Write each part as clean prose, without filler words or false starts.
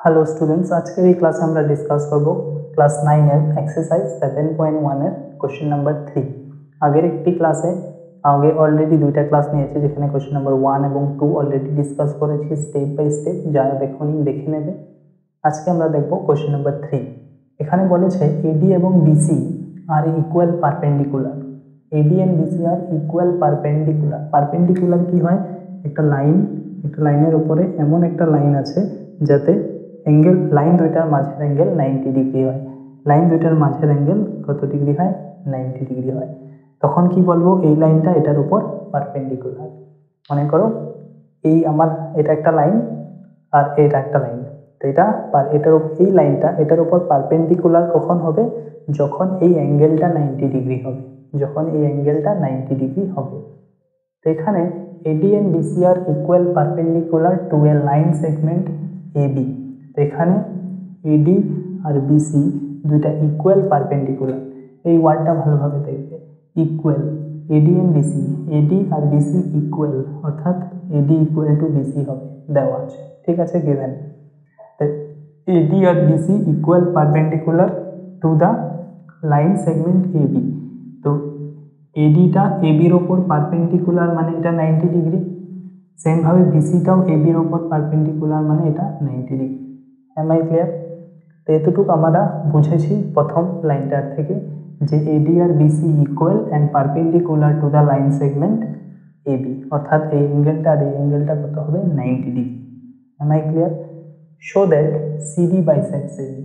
Hello students, আজকের এই ক্লাসে আমরা ডিসকাস করব ক্লাস 9 এর এক্সারসাইজ 7.1 এর কোশ্চেন নাম্বার 3। আগের একটি ক্লাসে অলরেডি দুইটা ক্লাস নিয়েছি, যেখানে কোশ্চেন নাম্বার 1 এবং 2 অলরেডি ডিসকাস করেছি স্টেপ বাই স্টেপ। যারা দেখোনি দেখে নেবে। আজকে আমরা দেখব কোশ্চেন নাম্বার 3। এখানে বলেছে এডি এবং BC R equal perpendicular. AD and BC R equal perpendicular. Perpendicular কি হয়? একটা লাইনের উপরে এমন একটা লাইন আছে যাতে অ্যাঙ্গেল, লাইন দুইটার মাঝের অ্যাঙ্গেল 90 ডিগ্রি হয়। লাইন দুইটার মাঝের অ্যাঙ্গেল কত ডিগ্রি হয়? 90 ডিগ্রি হয়। তখন কি বলবো? এই লাইনটা এটার উপর পারপেন্ডিকুলার। মনে করো এটা একটা লাইন আর এটা একটা লাইন, এই লাইনটা এটার উপর পারপেন্ডিকুলার কখন হবে? যখন এই অ্যাঙ্গেলটা 90 ডিগ্রি হবে। তো এখানে AD and BC R equal perpendicular to a line segment AB. তো এখানে এডি আর বিসি দুইটা ইকুয়াল পারপেন্ডিকুলার। এই ওয়ার্ডটা ভালোভাবে দেখবে, ইকুয়াল। এডি আর বিসি ইকুয়াল, অর্থাৎ এডি ইকুয়াল টু বিসি হবে, দেওয়া আছে, ঠিক আছে, গিভেন। এডি আর BC equal perpendicular to the line segment AB. তো এডিটা এবির ওপর পারপেন্ডিকুলার, মানে এটা 90 ডিগ্রি। সেম ভাবে বিসিটাও এবির ওপর পারপেন্ডিকুলার, মানে এটা 90 ডিগ্রি। Am I clear? তো এতটুকু আমরা বুঝেছি প্রথম লাইনটার থেকে, যে এডি আর BC equal and perpendicular to the line segment AB, অর্থাৎ এই অ্যাঙ্গেলটা আর এই অ্যাঙ্গেলটা কত হবে? 90 degree. Am I clear? Show that CD bisects AB.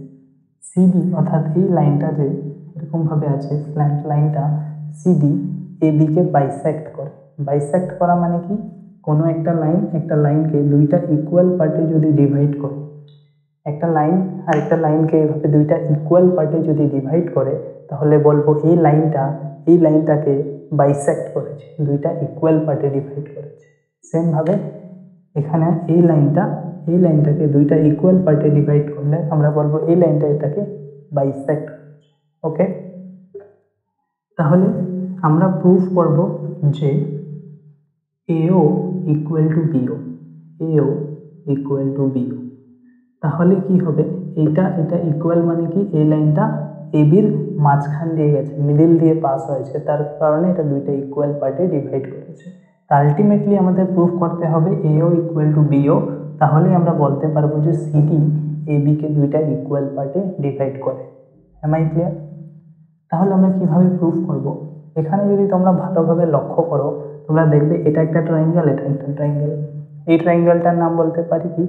CD অর্থাৎ এই লাইনটা যে এরকম ভাবে আছে, স্ল্যান্ট লাইনটা, সিডি এবি কে বাইসেক্ট করে। বাইসেক্ট করা মানে কি? কোনো একটা লাইনকে দুইটা ইকুয়াল পার্টে যদি ডিভাইড করে, একটা লাইন আর একটা লাইনকে এভাবে দুইটা ইকুয়াল পার্টে যদি ডিভাইড করে, তাহলে বলবো এই লাইনটাকে বাইসেক্ট করেছে, দুইটা ইকুয়াল পার্টে ডিভাইড করেছে। সেম ভাবে এখানে এই লাইনটাকে দুইটা ইকুয়াল পার্টে ডিভাইড করলে আমরা বলবো এই লাইনটা এটাকে বাইসেক্ট। ওকে, তাহলে আমরা প্রুফ করব যে AO ইকুয়াল টু BO। তাহলে কি হবে? এটা ইকুয়াল মানে কি? এই লাইনটা এবির মাঝখান দিয়ে গেছে, মিডিল দিয়ে পাস হয়েছে, তার কারণে এটা দুইটা ইকুয়াল পার্টে ডিভাইড করেছে। আলটিমেটলি আমাদের প্রুফ করতে হবে AO ইকুয়াল টু BO। তাহলে আমরা বলতে পারবো যে সিডি এবি কে দুইটা ইকুয়াল পার্টে ডিভাইড করে। Am I clear? তাহলে আমরা কিভাবে প্রুফ করব? এখানে যদি তোমরা ভালোভাবে লক্ষ্য করো, তোমরা দেখবে এটা একটা ট্রায়াঙ্গেল, এটা একটা ট্রায়াঙ্গেল। এই ট্রায়াঙ্গেলটার নাম বলতে পারি কি?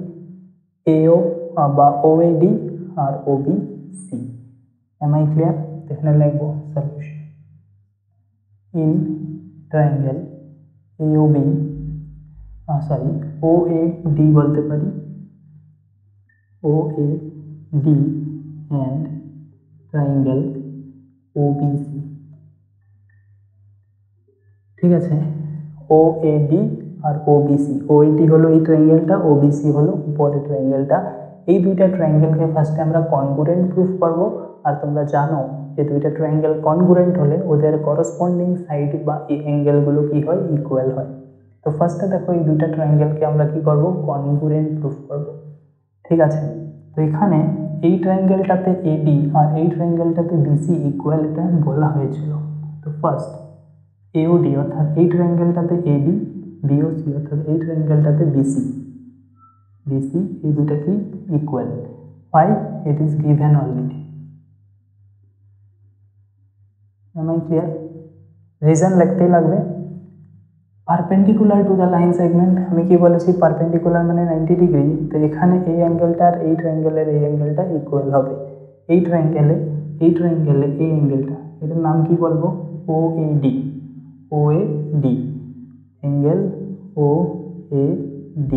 AO বা OAD আর OBC। Am I clear? এখানে লিখবো সলিউশন ইন ট্রায়াঙ্গেল OAD বলতে পারি, OAD and triangle OBC। ঠিক আছে, OAD আর OBC। OAD হলো এই ট্রায়াঙ্গেলটা, OBC হলো উপরের ট্রায়াঙ্গেলটা। এই দুইটা ট্রায়াঙ্গেলকে ফার্স্টে আমরা কনগ্রুয়েন্ট প্রুফ করব। আর তোমরা জানো যে দুইটা ট্রায়াঙ্গেল কনগ্রুয়েন্ট হলে ওদের করসপন্ডিং সাইড বা এই অ্যাঙ্গেলগুলো কি হয়? ইকুয়াল হয়। তো ফার্স্টে দেখো, এই দুইটা ট্রায়াঙ্গেলকে আমরা কি করব? কনগ্রুয়েন্ট প্রুফ করব। ঠিক আছে, তো এখানে এই ট্রায়াঙ্গেলটাতে AD আর এই ট্রায়াঙ্গেলটাতে BC ইকুয়াল, এটা বলা হয়েছিল। তো ফার্স্ট AOD অর্থাৎ এই ট্রায়াঙ্গেলটাতে AD, BOC অর্থাৎ এই ট্রায়াঙ্গেলটাতে BC, এই দুটো কি equal? Why? It is given already. Am I clear? Reason লিখতেই লাগবে। Perpendicular to the line segment, আমি কি বলেছি? পারপেন্ডিকুলার মানে 90 ডিগ্রি। তো এখানে এই অ্যাঙ্গেলটা আর এই ট্রায়াঙ্গেলের এই অ্যাঙ্গেলটা ইকুয়াল হবে। এই ট্রায়াঙ্গেলে এই অ্যাঙ্গেলটা, এটার নাম কি বলবো? OAD angle OAD।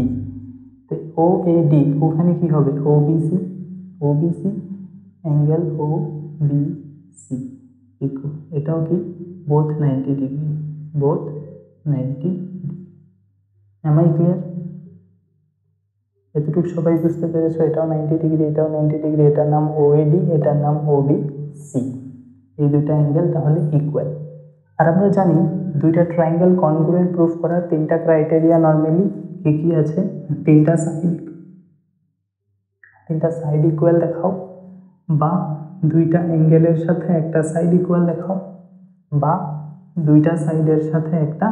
তো OAD ওখানে কি হবে? OBC অ্যাঙ্গেল OBC ইকুয়াল, এটাও কি? Both 90 degree. Am I clear? এতটুকু সবাই বুঝতে পেরেছো? এটাও 90 ডিগ্রি, এটাও 90 ডিগ্রি, এটার নাম OAD, এটার নাম OBC। এই দুইটা অ্যাঙ্গেল তাহলে ইকুয়াল। আর আমরা জানি দুইটা ট্রায়াঙ্গেল কনগ্রুয়েন্ট প্রুফ করার তিনটা ক্রাইটেরিয়া নরমালি কি কি আছে? তিনটা সাইড তিনটা সাইড ইকুয়াল দেখাও, বা দুইটা অ্যাঙ্গেলের সাথে একটা সাইড ইকুয়াল দেখাও, বা দুইটা সাইডের সাথে একটা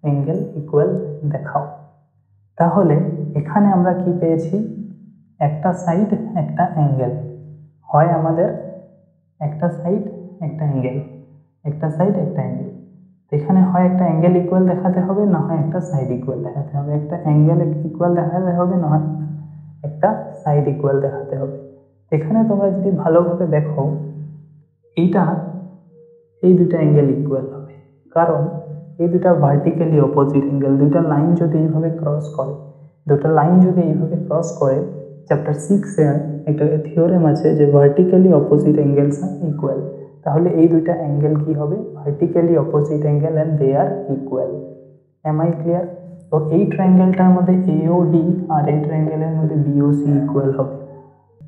অ্যাঙ্গেল ইকুয়াল দেখাও। তাহলে এখানে আমরা কি পেয়েছি, একটা সাইড একটা অ্যাঙ্গেল, হয় আমাদের একটা সাইড একটা অ্যাঙ্গেল, একটা সাইড একটা অ্যাঙ্গেল। এখানে হয় একটা অ্যাঙ্গেল ইকুয়াল দেখাতে হবে, না হয় একটা সাইড ইকুয়াল দেখাতে হবে। একটা অ্যাঙ্গেল ইকুয়াল দেখাতে হবে, না হয় একটা সাইড ইকুয়াল দেখাতে হবে। এখানে তোমরা যদি ভালোভাবে দেখো, এইটা এই দুটা অ্যাঙ্গেল ইকুয়াল হবে, কারণ এই দুটা ভার্টিক্যালি অপোজিট অ্যাঙ্গেল। দুইটা লাইন যদি এইভাবে ক্রস করে, দুটো লাইন যদি এইভাবে ক্রস করে, চ্যাপ্টার 6-এ একটা থিওরেম আছে যে vertically opposite angles are equal. তাহলে এই দুইটা অ্যাঙ্গেল কি হবে, vertically opposite angle and they are equal. Am I clear? তো এই ট্রায়াঙ্গেলটার মধ্যে এওডি আর এই ট্রায়াঙ্গেলের মধ্যে বিওসি ইকুয়াল হবে।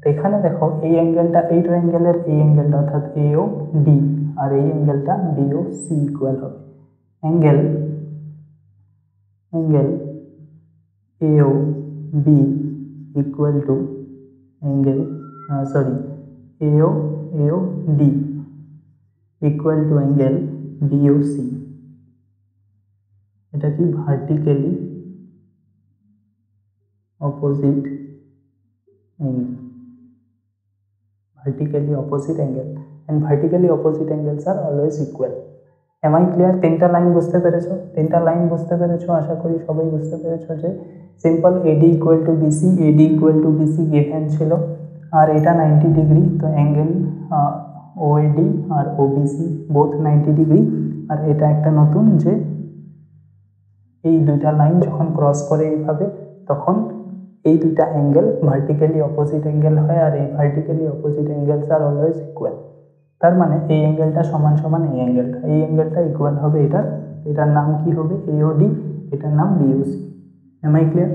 তো এখানে দেখো এই অ্যাঙ্গেলটা, এই ট্রায়াঙ্গেলের এই অ্যাঙ্গেলটা অর্থাৎ এওডি আর এই অ্যাঙ্গেলটা বিওসি ইকুয়াল হবে। Angle AOB equal to angle AOD equal to angle BOC। এটা কি vertically opposite angle, vertically opposite angle and vertically opposite angles are always equal. Am I clear? তিনটা লাইন বুঝতে পেরেছো? তিনটা লাইন বুঝতে পেরেছো? আশা করি সবাই বুঝতে পেরেছো যে simple AD equal to BC, AD equal to BC given ছিল, আর এটা 90 ডিগ্রি। তো অ্যাঙ্গেল OAD আর OBC বোথ 90 ডিগ্রি। আর এটা একটা নতুন যে এই দুইটা লাইন যখন ক্রস করে এইভাবে, তখন এই দুইটা অ্যাঙ্গেল ভার্টিক্যালি অপোজিট অ্যাঙ্গেল হয়, আর এই vertically opposite angles are always equal. তার মানে এই অ্যাঙ্গেলটা সমান সমান এই অ্যাঙ্গেলটা, এই অ্যাঙ্গেলটা ইকুয়াল হবে এটার। এটার নাম কি হবে? AOD, এটার নাম BOC। M I clear?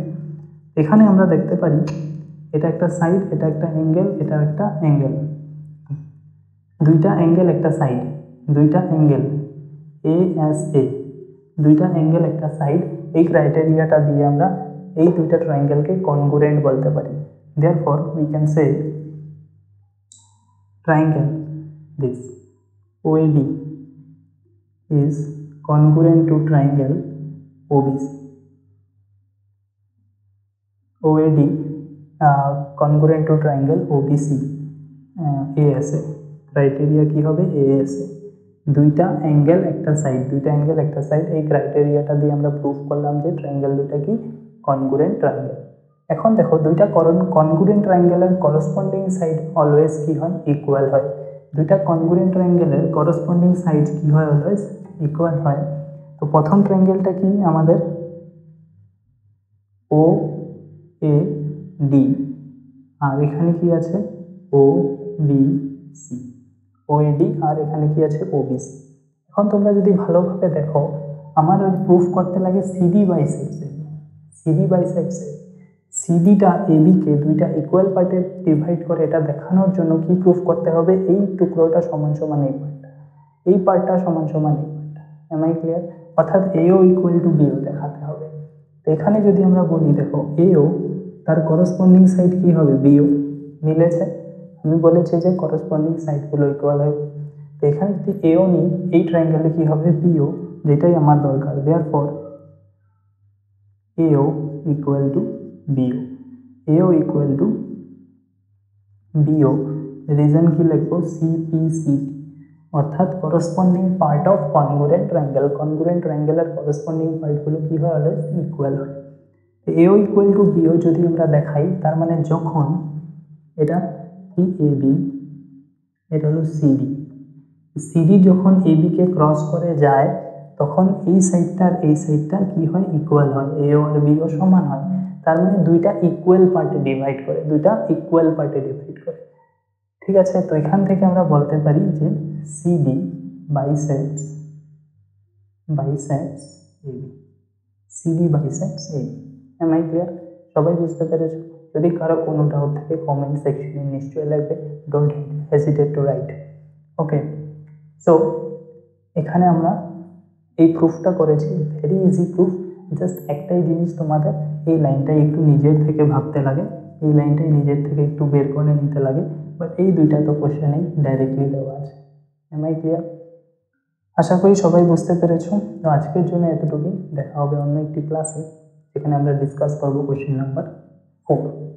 এখানে আমরা দেখতে পারি এটা একটা সাইড, এটা একটা অ্যাঙ্গেল, এটা একটা অ্যাঙ্গেল, দুইটা অ্যাঙ্গেল একটা সাইড, দুইটা অ্যাঙ্গেল ASA, দুইটা অ্যাঙ্গেল একটা সাইড। এই ক্রাইটেরিয়াটা দিয়ে আমরা এই দুইটা ট্রায়াঙ্গেলকে কনগ্রুয়েন্ট বলতে পারি। Therefore we can say triangle this OAD is congruent to triangle OBC. OAD congruent to triangle OBC ASA। Criteria কি হবে? ASA, দুইটা অ্যাঙ্গেল একটা সাইড, দুইটা অ্যাঙ্গেল একটা সাইড। এই ক্রাইটেরিয়াটা দিয়ে আমরা প্রুফ করলাম যে ট্রায়াঙ্গেল দুইটা কি কনগ্রুয়েন্ট ট্রায়াঙ্গেল। এখন দেখো দুইটা কনগ্রুয়েন্ট ট্রায়াঙ্গেলের করসপন্ডিং সাইড অলওয়েজ কি হয়? ইকুয়াল হয়। দুইটা কনগ্রুয়েন্ট ট্রায়াঙ্গেলের করসপন্ডিং সাইড কি হয়? অলওয়েজ ইকুয়াল হয়। তো প্রথম ট্রায়াঙ্গেলটা কি আমাদের? OAD, আর এখানে কি আছে? OBC। OAD আর এখানে কি আছে? OBC। এখন তোমরা যদি ভালোভাবে দেখো, আমার প্রুফ করতে লাগে CD বাইসেক্টস। CD বাইসেক্টস সিডিটা এবিকে দুইটা ইকুয়াল পার্টে ডিভাইড করে, এটা দেখানোর জন্য কি প্রুফ করতে হবে? এই টুকরোটা সমান সমান এই পার্টটা, এই পার্টটা সমান সমান এই পার্টটা। Am I clear? অর্থাৎ AO ইকুয়াল টু BO দেখাতে হবে। তো এখানে যদি আমরা বলি, দেখো AO তার করসপন্ডিং সাইড কি হবে? BO। মিলেছে? আমি বলেছি যে করসপন্ডিং সাইডগুলো ইকুয়াল হবে। তো এখানে যদি AO নিই, এই ট্রায়াঙ্গেলে কি হবে? BO, যেটাই আমার দরকার। Therefore AO equal to BO, AO equal to BO। Reason কি লিখবো? CPCT, অর্থাৎ corresponding part of congruent triangle. Congruent ট্রায়াঙ্গেলের করসপন্ডিং পার্টগুলো কি হয়? অলওয়েজ ইকুয়াল হয়। AO ইকুয়াল টু BO যদি আমরা দেখাই, তার মানে যখন এটা কি AB, এটা হলো CD যখন AB কে ক্রস করে যায়, তখন এই সাইডটার এই সাইডটা কি হয়? ইকুয়াল হয়। AO আর BO সমান হয়। তার মানে দুইটা ইকুয়াল পার্টে ডিভাইড করে, দুইটা ইকুয়াল পার্টে ডিভাইড করে। ঠিক আছে? তো এখান থেকে আমরা বলতে পারি যে CD bisects AB, CD bisects AB। Am I clear? সবাই বুঝতে পেরেছো? যদি কারো কোনো ডাউট থাকে কমেন্ট সেকশনে নিশ্চয়ই লাগবে, don't hesitate two right. Okay, so এখানে আমরা এই প্রুফটা করেছি, ভেরি ইজি প্রুফ। জাস্ট একটাই জিনিস তোমাদের এই লাইনটা একটু নিজের থেকে ভাবতে লাগে এই লাইনটাই নিজের থেকে একটু বের করে নিতে লাগে, বাট এই দুইটা তো কোশ্চেনেই ডাইরেক্টলি দেওয়া আছে। M I clear? আশা করি সবাই বুঝতে পেরেছো। তো আজকের জন্য এতটুকুই, দেখা হবে অন্য একটি ক্লাসে যেখানে আমরা ডিসকাস করবো কোশ্চেন নাম্বার 4।